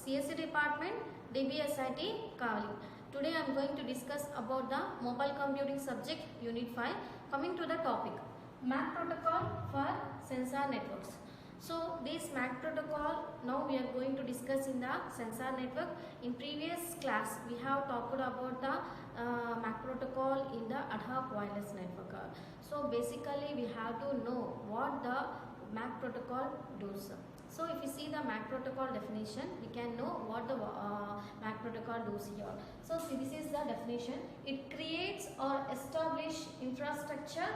CSE department, DBSIT, Kavali. Today I am going to discuss about the mobile computing subject unit 5. Coming to the topic, MAC protocol for sensor networks. So this MAC protocol now we are going to discuss in the sensor network. In previous class we have talked about the MAC protocol in the ad hoc wireless network. So basically we have to know what the MAC protocol does. So if you see the MAC protocol definition, we can know what the MAC protocol does here. So see, this is the definition. It creates or establish infrastructure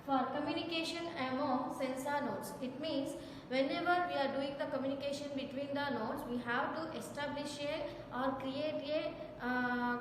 for communication among sensor nodes. It means whenever we are doing the communication between the nodes, we have to establish or create a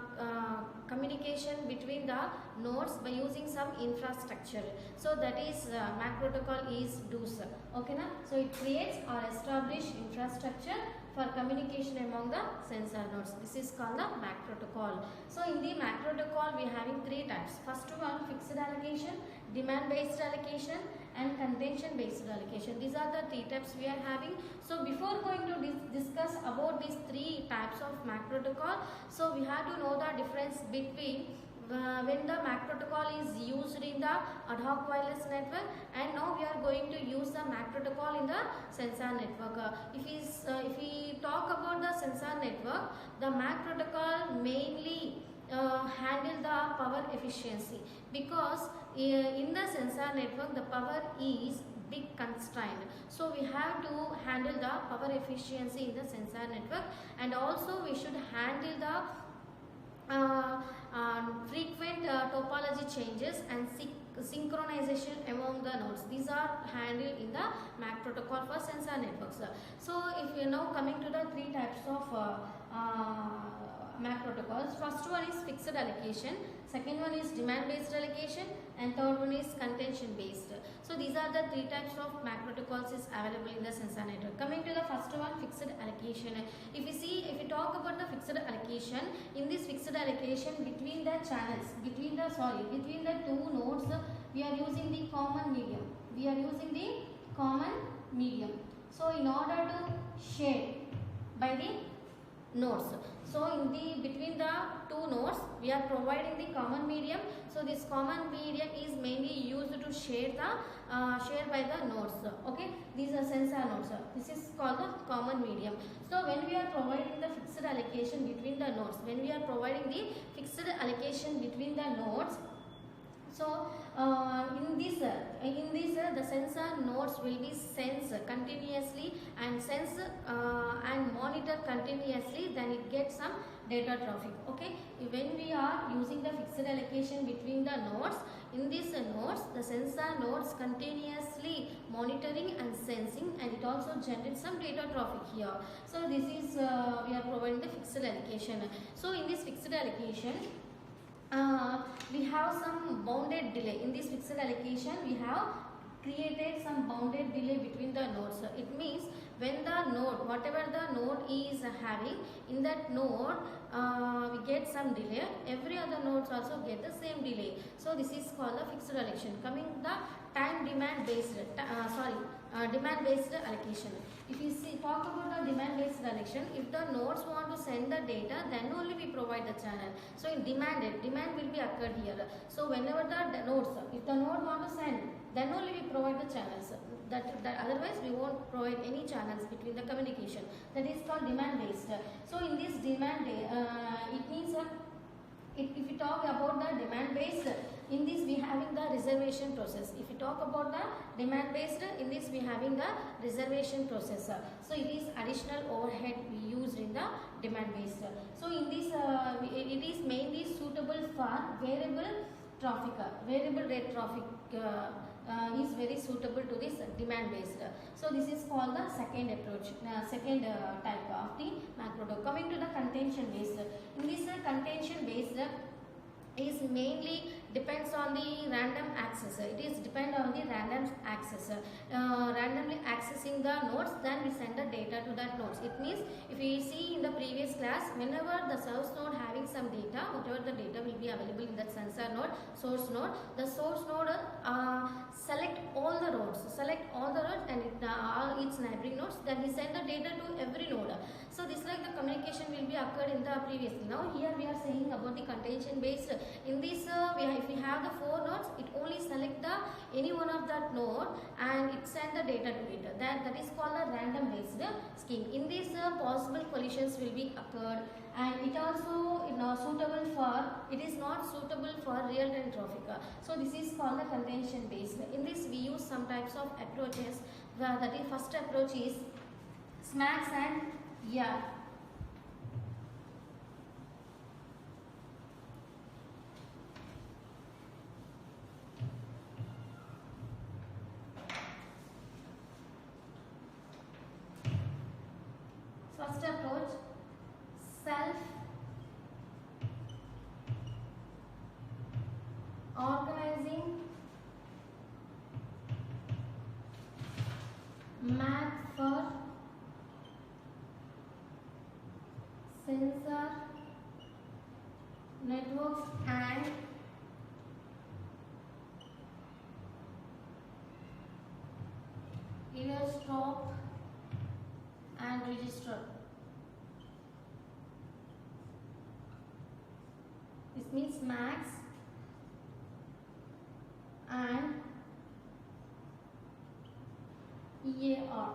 communication between the nodes by using some infrastructure. So that is MAC protocol is does. Okay na? So it creates or establish infrastructure for communication among the sensor nodes. This is called the MAC protocol. So in the MAC protocol we are having three types. First one, fixed allocation, demand based allocation and contention based allocation. These are the three types we are having. So before going to discuss about these three types of MAC protocol, so we have to know the difference between when the MAC protocol is used in the ad hoc wireless network, and now we are going to use the MAC protocol in the sensor network. If we talk about the sensor network, the MAC protocol mainly handle the power efficiency, because in the sensor network the power is big constraint. So we have to handle the power efficiency in the sensor network, and also we should handle the frequent topology changes and synchronization among the nodes. These are handled in the MAC protocol for sensor networks. So if we are now coming to the three types of MAC protocols. First one is fixed allocation, second one is demand based allocation, and third one is contention based. So these are the three types of MAC protocols is available in the sensor network. Coming to the first one, fixed allocation. If you talk about the fixed allocation, in this fixed allocation between the channels, between the two nodes, we are using the common medium. So in order to share by the nodes, so in between the two nodes we are providing the common medium. So this common medium is mainly used to share by the nodes. Okay, these are sensor nodes. This is called the common medium. So when we are providing the fixed allocation between the nodes, so in this the sensor nodes will be sense continuously and monitor continuously, then it gets some data traffic. Okay, when we are using the fixed allocation between the nodes, in these nodes the sensor nodes continuously monitoring and sensing, and it also generates some data traffic here. So this is we are providing the fixed allocation. So in this fixed allocation we have some bounded delay. In this fixed allocation we have created some bounded delay between the nodes. It means when the node, whatever the node is having, in that node we get some delay, every other nodes also get the same delay. So this is called the fixed allocation. Coming the time demand based demand based allocation. If you talk about the demand based allocation, if the nodes want to send the data, then only we provide the channel. So in demand will be occurred here. So whenever the nodes, if the node want to send, then only we provide the channels. That otherwise we won't provide any channels between the communication. That is called demand based. So in this demand it means if you talk about the demand based, in this we having the reservation process. If you talk about the demand based, in this we having the reservation process. So it is additional overhead we used in the demand based. So in this it is mainly suitable for variable traffic, variable rate traffic is very suitable to this demand based. So this is called the second approach, second type of the MAC protocol. Coming to the contention based, in this contention based is mainly depends on the random access. It is depend on the random access, randomly accessing the nodes, then we send the data to that nodes. It means if we see in the previous class, whenever the source node having some data, whatever the data will be available in that sensor node, source node, the source node select all the nodes and all its neighboring nodes, then we send the data to every node. So this is like the be occurred in the previously. Now here we are saying about the contention based. In this if we have the 4 nodes, it only select the any one of that node and it send the data to it. That is called a random based scheme. In this possible collisions will be occurred, and it also suitable for, it is not suitable for real time traffic. So this is called the contention based. In this we use some types of approaches. That is, first approach is SMACS and ER. First approach, self organizing MAC for sensor networks and eavesdrop and register. This means MACs and EAR.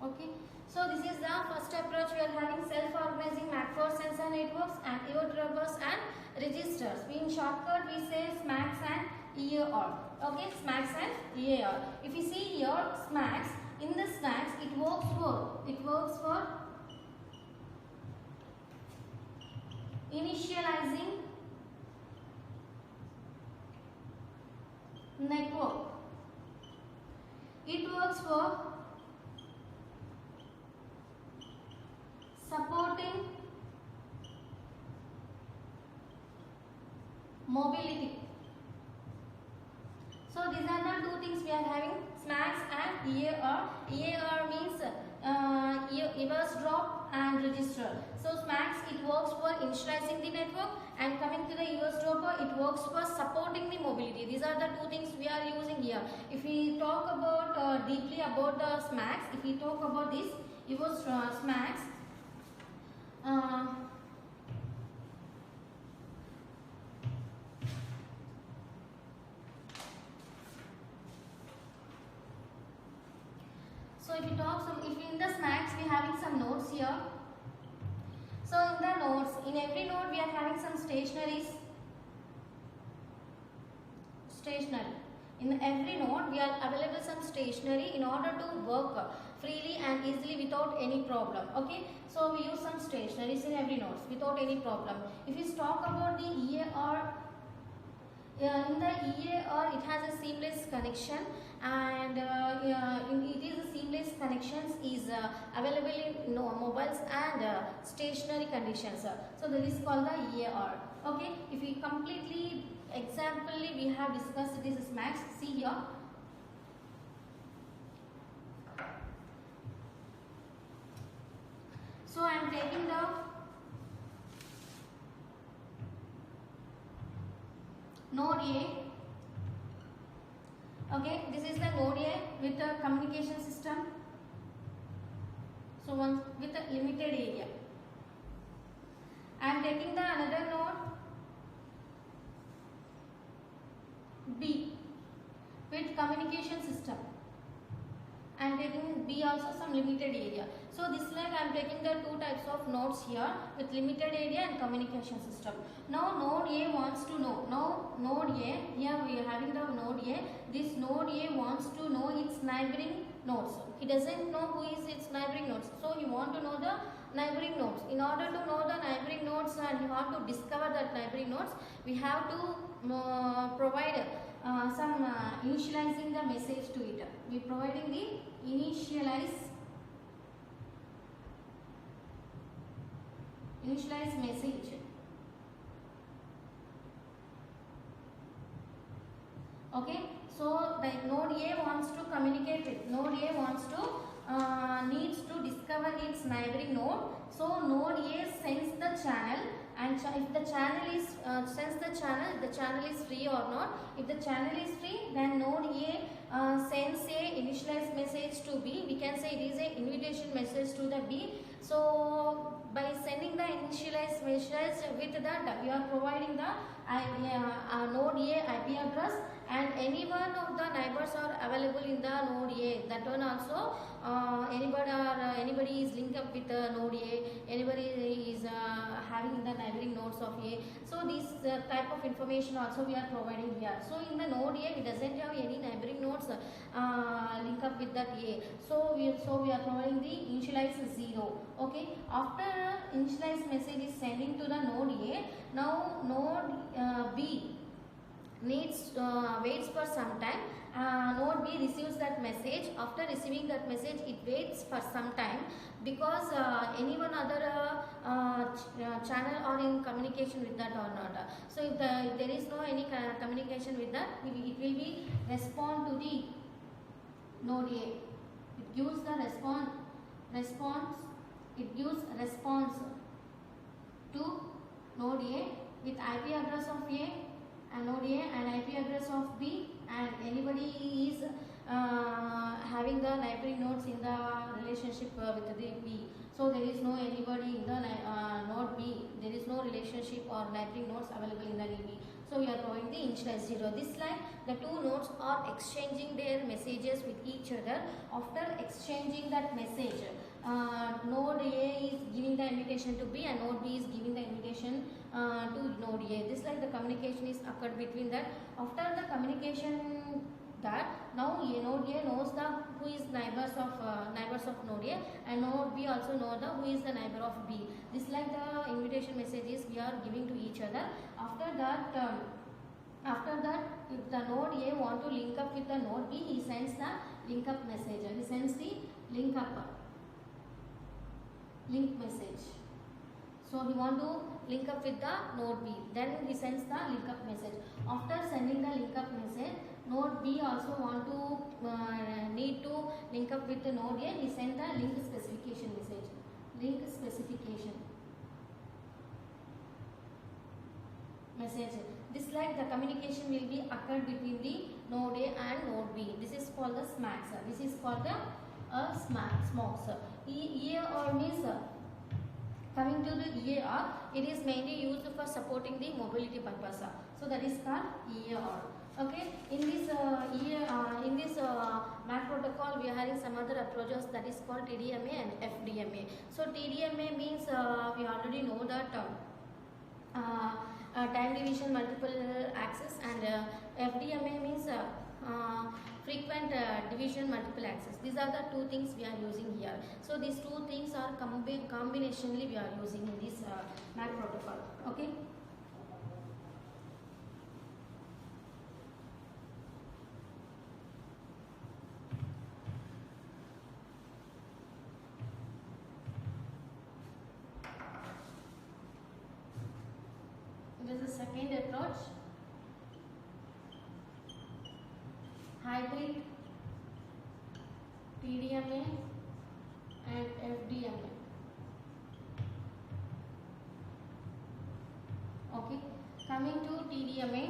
Okay, so this is the first approach. We are having self-organizing MAC4 sensor networks and eavesdroppers and registers. In shortcut we say SMACS and EAR. Okay, SMACS and EAR. If you see here SMACS, in the SMACS it works for initializing network. It works for supporting mobility. So these are the two things we are having, SMACS and EAR. EAR means eavesdrop and register. So SMACS, it works for initializing the network, and coming to the eavesdropper, it works for supporting the mobility. These are the two things we are using here. If we talk about deeply about the SMACS, if we talk about this SMACS, so if in the SMACS we are having some nodes here. So in the nodes, in every node we are having some stationary. In every node we are available some stationery in order to work freely and easily without any problem. Okay, so we use some stationaries in every node without any problem. If we talk about the EAR, in the EAR it has a seamless connection, and it is a seamless connections is available in mobiles and stationary conditions. So that is called the EAR. Okay, if we completely examples we have discussed this SMACS. See here. So I am taking the node A. Okay, this is the node A with a communication system. So one with a limited area. I am taking the another node B with communication system. I am taking B also some limited area. So this like I am taking the two types of nodes here with limited area and communication system. Now node A wants to know. Now node A, here we are having the node A. This node A wants to know its neighboring nodes. He doesn't know who is its neighboring nodes. So he want to know the neighboring nodes. In order to know the neighboring nodes and you have to discover that neighboring nodes, we have to provide some initializing the message to it. We are providing the initialize message. Okay, so the node A wants to communicate with node A wants to needs to discover its neighboring node. So node A sends the channel, and if the channel is sends the channel is free or not. If the channel is free, then node A sends a initialized message to B. We can say it is a invitation message to the B. So by sending the initialized message with that, we are providing the node A IP address, and any one of the neighbors are available in the node A. That one also anybody is linked up with the node A, anybody is having in the neighboring nodes of A. So this type of information also we are providing here. So in the node A, we doesn't have any neighboring nodes link up with that A. So we are providing the initialize 0. Okay. After initialize message is sending to the node A, now node B needs waits for some time. Node B receives that message. After receiving that message, it waits for some time, because any one other channel are in communication with that or not. So if there is no any communication with that, it will be respond to the node A. It gives the response. It gives response to node A with IP address of A and node A and IP address of B, and anybody is having the neighboring nodes in the relationship with the B. So there is no anybody in the node B. There is no relationship or neighboring nodes available in the B. So we are providing the initialize 0. This line, the two nodes are exchanging their messages with each other. After exchanging that message, node A is giving the invitation to B, and node B is giving the invitation to node A. This like the communication is occurred between that. After the communication, that now node A knows the who is neighbors of node A, and node B also know the who is the neighbor of B. This like the invitation messages we are giving to each other. After that, if the node A want to link up with the node B, he sends the link up message. He sends the link message. So he want to link up with the node B. Then he sends the link up message. After sending the link up message, node B also want to need to link up with the node A. He send the link specification message. Link specification message. This like the communication will be occurred between the node A and node B. This is called the SMACs. This is called the SMOCs. EAR means coming to the EAR, it is mainly used for supporting the mobility purpose. So that is called EAR. Okay. In this MAC protocol, we are having some other approaches, that is called TDMA and FDMA. So TDMA means we already know that time division multiple access, and FDMA means frequent division multiple access. These are the two things we are using here. So these two things are combinationally we are using in this MAC protocol. Okay. This is second approach. Hybrid TDMA and FDMA. Okay, coming to TDMA.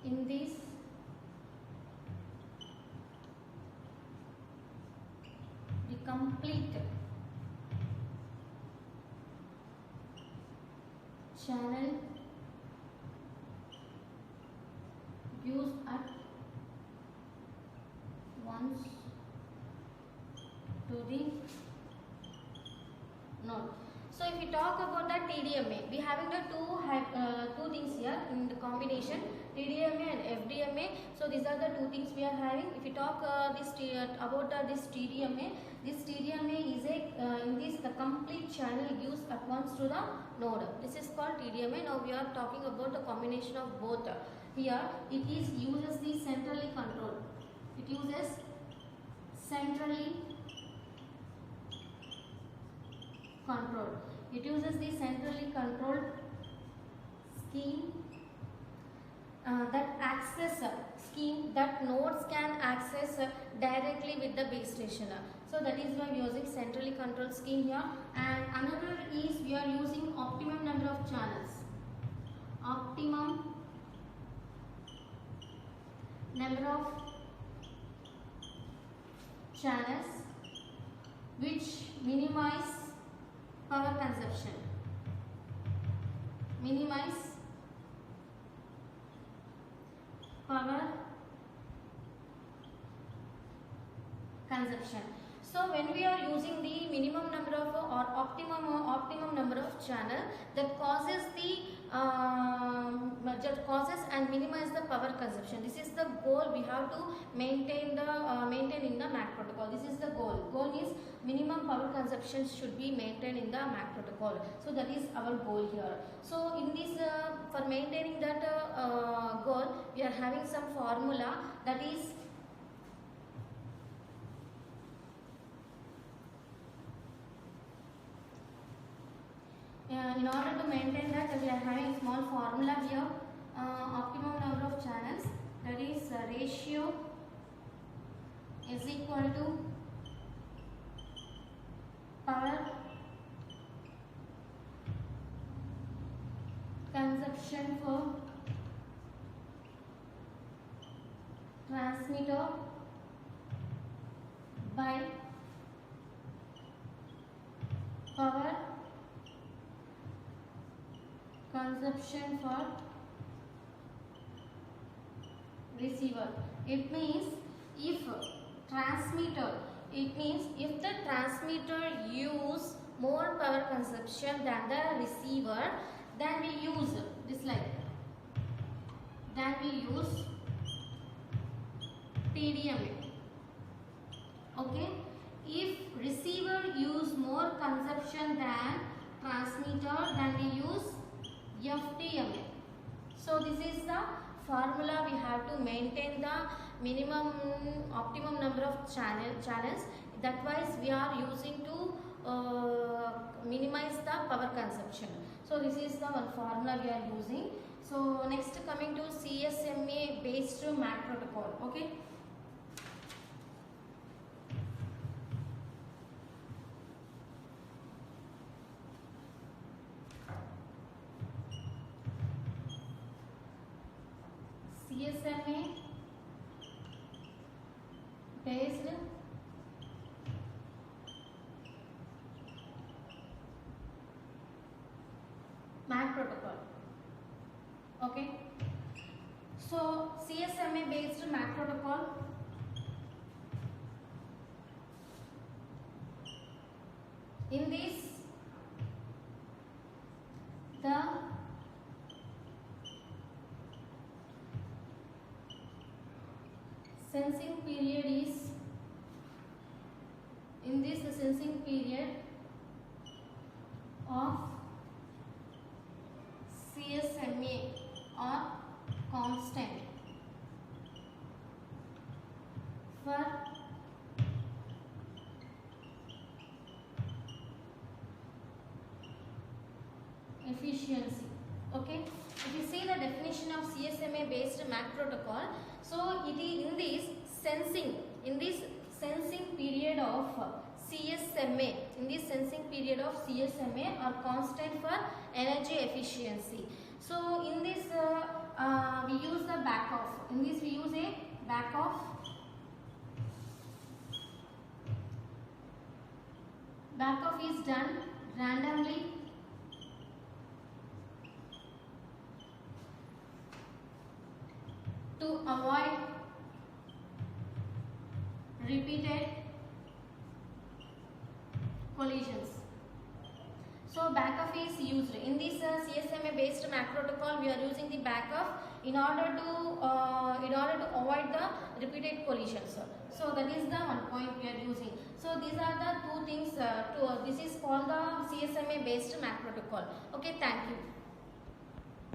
In this the complete channel used at once to the node. So if we talk about the TDMA, we having the two things here in the combination, TDMA and FDMA. So these are the two things we are having. If we talk about this TDMA is in this the complete channel gives at once to the node. This is called TDMA. Now we are talking about the combination of both. Here it uses the centrally controlled. It uses centrally control. It uses the centrally controlled scheme that access scheme that nodes can access directly with the base station. So that is why we are using centrally controlled scheme here. And another is we are using optimum number of channels. Optimum number of channels which minimize power consumption. Minimize power consumption. So when we are using the minimum number of or optimum number of channel, that causes and minimize the power consumption. This is the goal we have to maintain in the MAC protocol. This is the goal. Goal is minimum power consumption should be maintained in the MAC protocol. So that is our goal here. So in this for maintaining that goal, we are having some formula, that is in order to maintain that, we are having a small formula here. Optimum number of channels, that is ratio is equal to power consumption for transmitter by power consumption for receiver. It means if the transmitter use more power consumption than the receiver, then we use this like, then we use TDMA. Okay, if receiver use more consumption than transmitter, then we use FTMA. So this is the formula we have to maintain the optimum number of channels. That wise we are using to minimize the power consumption. So this is the one formula we are using. So next, coming to CSMA based MAC protocol. Okay. CSMA based MAC protocol. Okay. So CSMA based MAC protocol, in this the sensing period is, in this the sensing period of CSMA are constant for efficiency. Okay, if you see the definition of CSMA based MAC protocol, so it is in this sensing period of CSMA, are constant for energy efficiency. So in this we use the back off. In this we use a back off. Back off is done randomly to avoid repeated collisions. So backoff is used in this CSMA based MAC protocol. We are using the backoff in order to avoid the repeated collisions. So that is the one point we are using. So these are the two things. This is called the CSMA based MAC protocol. Okay, thank you.